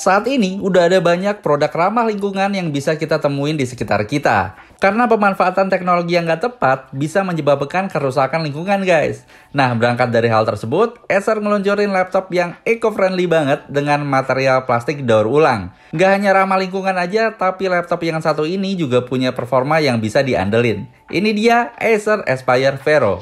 Saat ini udah ada banyak produk ramah lingkungan yang bisa kita temuin di sekitar kita. Karena pemanfaatan teknologi yang nggak tepat bisa menyebabkan kerusakan lingkungan guys. Nah, berangkat dari hal tersebut, Acer ngeluncurin laptop yang eco-friendly banget dengan material plastik daur ulang. Nggak hanya ramah lingkungan aja, tapi laptop yang satu ini juga punya performa yang bisa diandelin. Ini dia Acer Aspire Vero.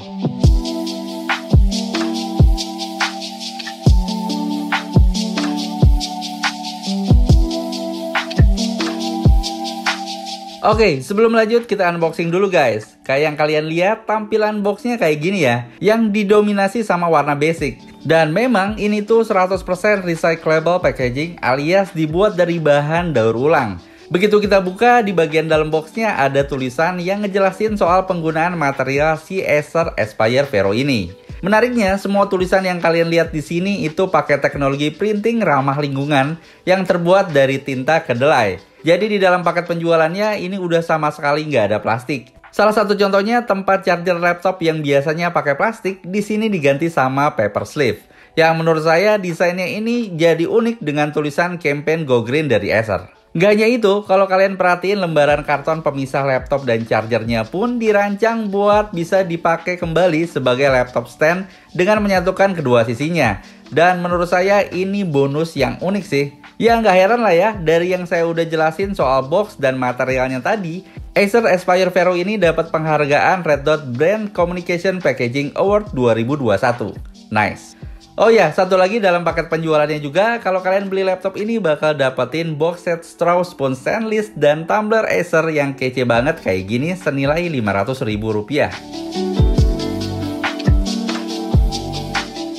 Oke, sebelum lanjut kita unboxing dulu guys. Kayak yang kalian lihat, tampilan boxnya kayak gini ya, yang didominasi sama warna basic. Dan memang ini tuh 100% recyclable packaging alias dibuat dari bahan daur ulang. Begitu kita buka, di bagian dalam boxnya ada tulisan yang ngejelasin soal penggunaan material si Acer Aspire Vero ini. Menariknya, semua tulisan yang kalian lihat di sini itu pakai teknologi printing ramah lingkungan yang terbuat dari tinta kedelai. Jadi di dalam paket penjualannya ini udah sama sekali nggak ada plastik. Salah satu contohnya tempat charger laptop yang biasanya pakai plastik di sini diganti sama paper sleeve. Yang menurut saya desainnya ini jadi unik dengan tulisan campaign Go Green dari Acer. Nggak hanya itu, kalau kalian perhatiin lembaran karton pemisah laptop dan chargernya pun dirancang buat bisa dipakai kembali sebagai laptop stand dengan menyatukan kedua sisinya. Dan menurut saya ini bonus yang unik sih. Ya nggak heran lah ya, dari yang saya udah jelasin soal box dan materialnya tadi, Acer Aspire Vero ini dapat penghargaan Red Dot Brand Communication Packaging Award 2021. Nice. Oh ya, satu lagi dalam paket penjualannya juga, kalau kalian beli laptop ini bakal dapetin box set straw, spoon stainless, dan tumbler Acer yang kece banget kayak gini senilai Rp500.000.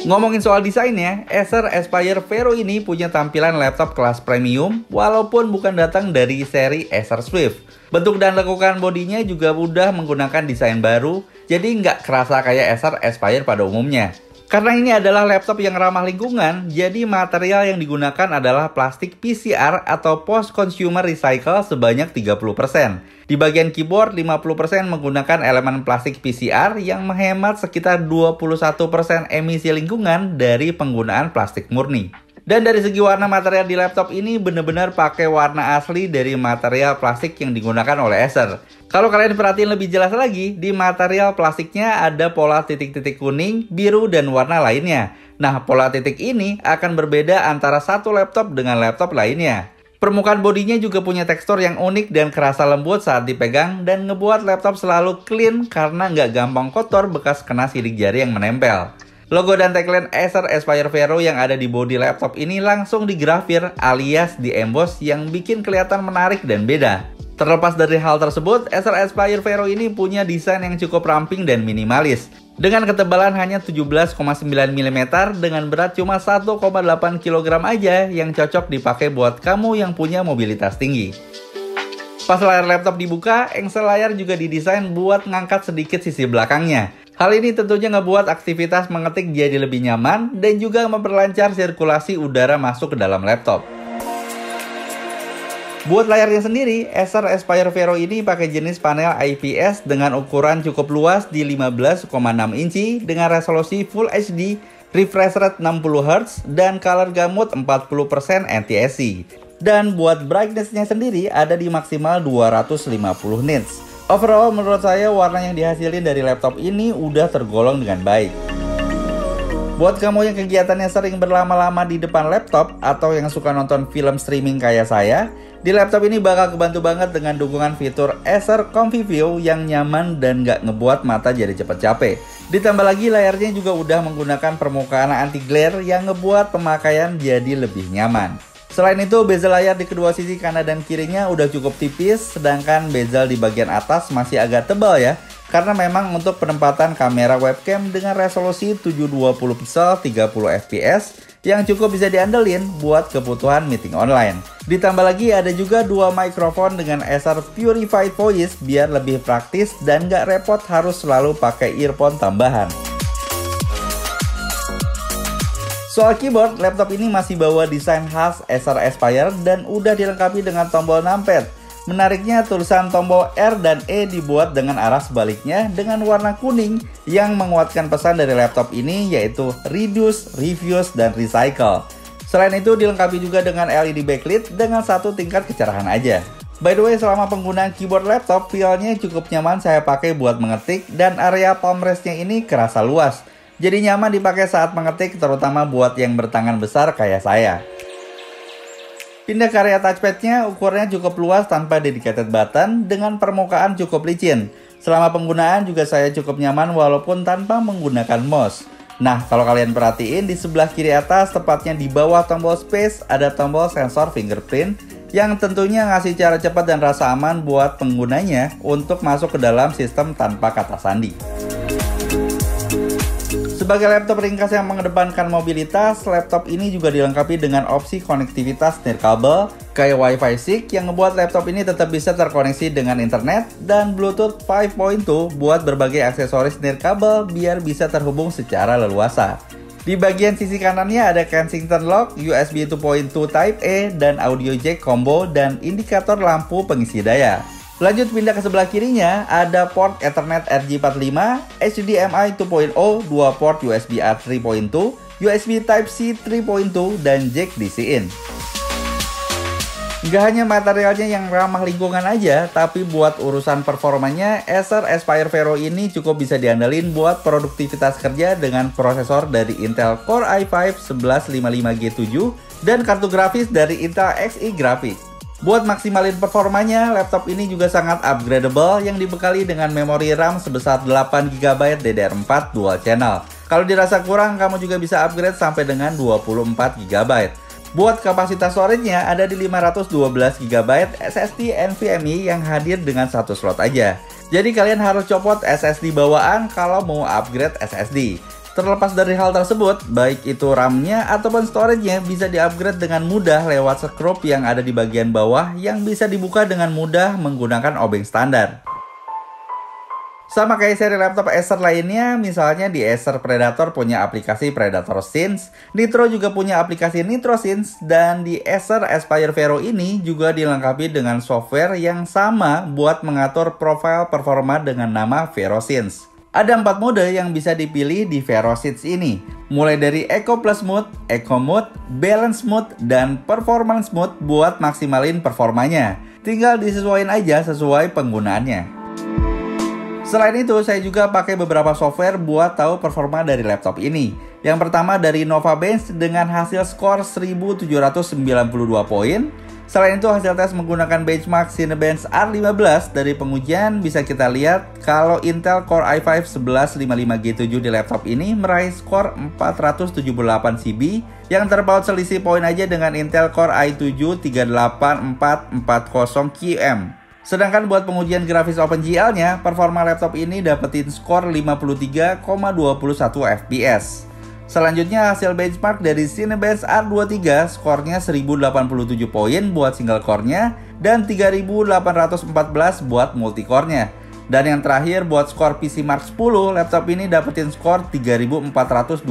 Ngomongin soal desainnya, Acer Aspire Vero ini punya tampilan laptop kelas premium walaupun bukan datang dari seri Acer Swift. Bentuk dan lekukan bodinya juga udah menggunakan desain baru, jadi nggak kerasa kayak Acer Aspire pada umumnya. Karena ini adalah laptop yang ramah lingkungan, jadi material yang digunakan adalah plastik PCR atau post-consumer recycle sebanyak 30%. Di bagian keyboard, 50% menggunakan elemen plastik PCR yang menghemat sekitar 21% emisi lingkungan dari penggunaan plastik murni. Dan dari segi warna material di laptop ini benar-benar pakai warna asli dari material plastik yang digunakan oleh Acer. Kalau kalian perhatiin lebih jelas lagi, di material plastiknya ada pola titik-titik kuning, biru, dan warna lainnya. Nah, pola titik ini akan berbeda antara satu laptop dengan laptop lainnya. Permukaan bodinya juga punya tekstur yang unik dan kerasa lembut saat dipegang dan ngebuat laptop selalu clean karena nggak gampang kotor bekas kena sidik jari yang menempel. Logo dan tagline Acer Aspire Vero yang ada di bodi laptop ini langsung digrafir alias di-emboss yang bikin kelihatan menarik dan beda. Terlepas dari hal tersebut, Acer Aspire Vero ini punya desain yang cukup ramping dan minimalis. Dengan ketebalan hanya 17,9 mm dengan berat cuma 1,8 kg aja yang cocok dipakai buat kamu yang punya mobilitas tinggi. Pas layar laptop dibuka, engsel layar juga didesain buat ngangkat sedikit sisi belakangnya. Hal ini tentunya ngebuat aktivitas mengetik jadi lebih nyaman dan juga memperlancar sirkulasi udara masuk ke dalam laptop. Buat layarnya sendiri, Acer Aspire Vero ini pakai jenis panel IPS dengan ukuran cukup luas di 15,6 inci dengan resolusi Full HD, refresh rate 60 Hz, dan color gamut 40% NTSC. Dan buat brightness-nya sendiri ada di maksimal 250 nits. Overall, menurut saya warna yang dihasilin dari laptop ini udah tergolong dengan baik. Buat kamu yang kegiatannya sering berlama-lama di depan laptop atau yang suka nonton film streaming kayak saya, di laptop ini bakal kebantu banget dengan dukungan fitur Acer Comfy View yang nyaman dan nggak ngebuat mata jadi cepet capek. Ditambah lagi layarnya juga udah menggunakan permukaan anti glare yang ngebuat pemakaian jadi lebih nyaman. Selain itu, bezel layar di kedua sisi kanan dan kirinya udah cukup tipis, sedangkan bezel di bagian atas masih agak tebal ya, karena memang untuk penempatan kamera webcam dengan resolusi 720 pixel 30 fps yang cukup bisa diandelin buat kebutuhan meeting online. Ditambah lagi ada juga dua mikrofon dengan Acer Purified Voice biar lebih praktis dan gak repot harus selalu pakai earphone tambahan. Soal keyboard, laptop ini masih bawa desain khas Acer Aspire dan udah dilengkapi dengan tombol numpad. Menariknya, tulisan tombol R dan E dibuat dengan arah sebaliknya dengan warna kuning yang menguatkan pesan dari laptop ini yaitu Reduce, Reuse, dan Recycle. Selain itu dilengkapi juga dengan LED backlit dengan satu tingkat kecerahan aja. By the way, selama penggunaan keyboard laptop, feel-nya cukup nyaman saya pakai buat mengetik dan area palm rest-nya ini kerasa luas. Jadi nyaman dipakai saat mengetik, terutama buat yang bertangan besar kayak saya. Pindah ke area touchpad-nya, ukurannya cukup luas tanpa dedicated button dengan permukaan cukup licin. Selama penggunaan juga saya cukup nyaman walaupun tanpa menggunakan mouse. Nah, kalau kalian perhatiin di sebelah kiri atas, tepatnya di bawah tombol space, ada tombol sensor fingerprint yang tentunya ngasih cara cepat dan rasa aman buat penggunanya untuk masuk ke dalam sistem tanpa kata sandi. Sebagai laptop ringkas yang mengedepankan mobilitas, laptop ini juga dilengkapi dengan opsi konektivitas nirkabel kayak Wi-Fi 6 yang ngebuat laptop ini tetap bisa terkoneksi dengan internet dan Bluetooth 5.2 buat berbagai aksesoris nirkabel biar bisa terhubung secara leluasa. Di bagian sisi kanannya ada Kensington Lock, USB 2.2 Type A, dan audio jack combo dan indikator lampu pengisi daya. Lanjut pindah ke sebelah kirinya, ada port Ethernet RJ45, HDMI 2.0, 2 port USB A 3.2, USB Type-C 3.2, dan jack DC-in. Gak hanya materialnya yang ramah lingkungan aja, tapi buat urusan performanya, Acer Aspire Vero ini cukup bisa diandalin buat produktivitas kerja dengan prosesor dari Intel Core i5 1155G7 dan kartu grafis dari Intel Xe Graphics. Buat maksimalin performanya, laptop ini juga sangat upgradable yang dibekali dengan memori RAM sebesar 8GB DDR4 dual channel. Kalau dirasa kurang, kamu juga bisa upgrade sampai dengan 24GB. Buat kapasitas storage-nya ada di 512GB SSD NVMe yang hadir dengan satu slot aja. Jadi kalian harus copot SSD bawaan kalau mau upgrade SSD. Terlepas dari hal tersebut, baik itu RAM-nya ataupun storage-nya bisa di-upgrade dengan mudah lewat skrup yang ada di bagian bawah yang bisa dibuka dengan mudah menggunakan obeng standar. Sama kayak seri laptop Acer lainnya, misalnya di Acer Predator punya aplikasi Predator Scenes, Nitro juga punya aplikasi Nitro Scenes, dan di Acer Aspire Vero ini juga dilengkapi dengan software yang sama buat mengatur profil performa dengan nama Vero Scenes. Ada 4 mode yang bisa dipilih di Vero Scenes ini, mulai dari Eco Plus Mode, Eco Mode, Balance Mode, dan Performance Mode buat maksimalin performanya. Tinggal disesuaikan aja sesuai penggunaannya. Selain itu, saya juga pakai beberapa software buat tahu performa dari laptop ini. Yang pertama dari Novabench dengan hasil skor 1792 poin. Selain itu, hasil tes menggunakan benchmark Cinebench R15 dari pengujian bisa kita lihat kalau Intel Core i5 1155G7 di laptop ini meraih skor 478 CB yang terpaut selisih poin aja dengan Intel Core i7 38440QM. Sedangkan buat pengujian grafis OpenGL-nya, performa laptop ini dapetin skor 53,21 fps. Selanjutnya hasil benchmark dari Cinebench R23, skornya 1087 poin buat single core-nya dan 3814 buat multicore-nya. Dan yang terakhir buat skor PC Mark 10, laptop ini dapetin skor 3428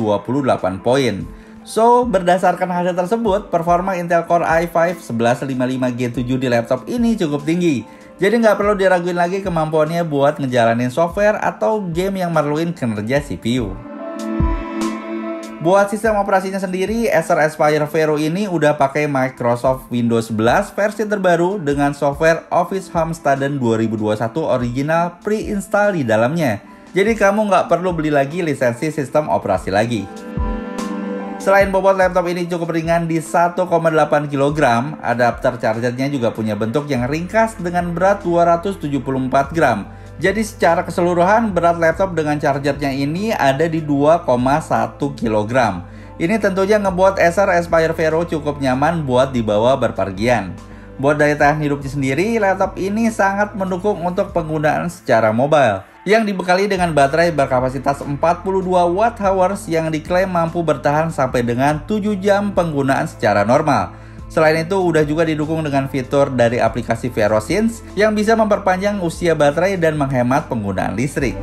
poin. So, berdasarkan hasil tersebut, performa Intel Core i5 1155G7 di laptop ini cukup tinggi. Jadi nggak perlu diraguin lagi kemampuannya buat ngejalanin software atau game yang merluin kinerja CPU. Buat sistem operasinya sendiri, Acer Aspire Vero ini udah pakai Microsoft Windows 11 versi terbaru dengan software Office Home Student 2021 original pre-install di dalamnya. Jadi kamu nggak perlu beli lagi lisensi sistem operasi lagi. Selain bobot laptop ini cukup ringan di 1,8 kg, adapter chargernya juga punya bentuk yang ringkas dengan berat 274 gram. Jadi secara keseluruhan berat laptop dengan chargernya ini ada di 2,1 kg. Ini tentunya ngebuat Acer Aspire Vero cukup nyaman buat dibawa berpergian. Buat daya tahan hidupnya sendiri, laptop ini sangat mendukung untuk penggunaan secara mobile. Yang dibekali dengan baterai berkapasitas 42 Wh yang diklaim mampu bertahan sampai dengan 7 jam penggunaan secara normal. Selain itu, udah juga didukung dengan fitur dari aplikasi Vero Scenes yang bisa memperpanjang usia baterai dan menghemat penggunaan listrik.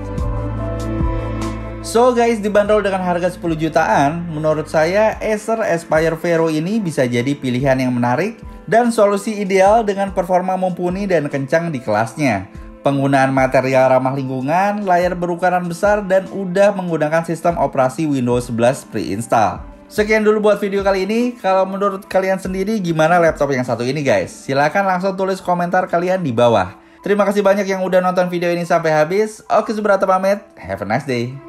So guys, dibanderol dengan harga 10 jutaan, menurut saya Acer Aspire Vero ini bisa jadi pilihan yang menarik dan solusi ideal dengan performa mumpuni dan kencang di kelasnya. Penggunaan material ramah lingkungan, layar berukuran besar, dan udah menggunakan sistem operasi Windows 11 pre-install. Sekian dulu buat video kali ini. Kalau menurut kalian sendiri gimana laptop yang satu ini guys? Silahkan langsung tulis komentar kalian di bawah. Terima kasih banyak yang udah nonton video ini sampai habis. Oke, Subrata pamit. Have a nice day.